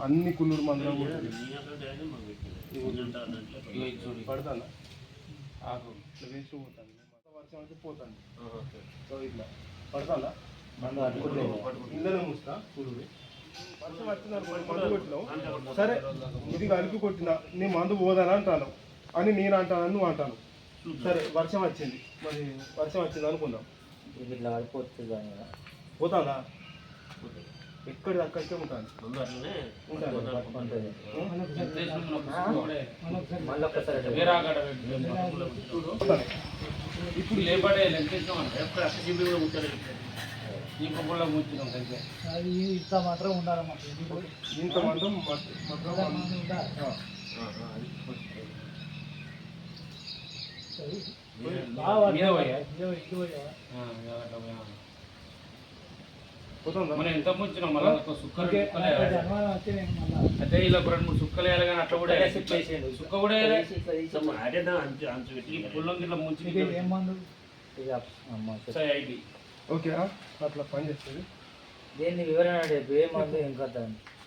అన్ని కుళ్ళూరు మందులు పడతాను ఆకు ఇట్లా వేస్ట్ పోతాను వర్షం అయితే పోతాను సో ఇట్లా పడతానా ఇందులో మూస్తా కుళ్ళూరి వర్షం వచ్చిందనుకో మందు కొట్టినావు సరే ఇది కలిపి కొట్టినా నీ మందు పోదానా అంటాను అని నేను అంటాను నువ్వు అంటాను సరే వర్షం వచ్చింది మరి వర్షం వచ్చింది అనుకుందాం ఇట్లా పడిపోతుంది పోతానా ఎక్కడి అక్కడికే ఉంటాను ఇప్పుడు లేపడే ఇంకో ముచ్చినాం అది ఇంత మాత్రం ఉండాలి మాకు ఇంత మాత్రం మనం ఎంత ముంచినాం మళ్ళీ సుక్కలు అయితే ఇలా 2-3 సుక్కలు వేయాలి కానీ అట్లా కూడా సుక్క కూడా పుల్లం ఇట్లా ముంచి ఓకే అట్లా పని చేస్తుంది దేన్ని వివరణ ఏ మందు ఏం కథ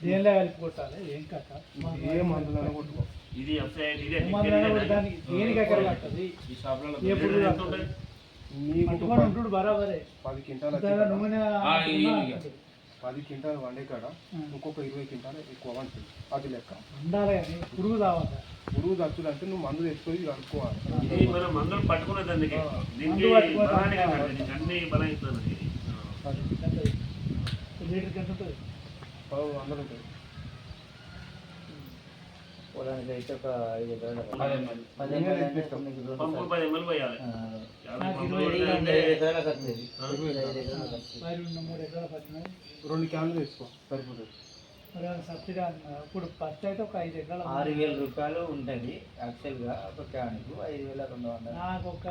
దేనిలో కలిపి కొట్టాలి ఏం కథ ఏ మందులను కొట్టుకో ఇది దేనికి ఎక్కడ కట్టది ఈ షాప్లో ఉంటుడు బరాబరే 10 క్వింటాలు 10 క్వింటాలు వండే కాడ ఇంకొక 20 క్వింటాలు ఎక్కువ వండుతుంది అది లెక్క ఉండాలి కానీ పురుగు రావాలి పురుగు తచ్చులు అంటే నువ్వు మందు తెచ్చుకొని కనుక్కోవాలి మందులు పట్టుకునేది అందుకే లీటర్కి ఎంత ఉంటుంది 100 ఉంటుంది పొలానికి అయితే ఒక 5 ఎకరాలు 10 2 క్యాన్లు తీసుకో సరిపోతుంది సబ్సిడీ ఇప్పుడు ఫస్ట్ అయితే ఒక 5 ఎకరాలు 6,000 రూపాయలు ఉంటుంది యాక్చువల్గా ఒక క్యాన్కు 5,200 నాకు ఒక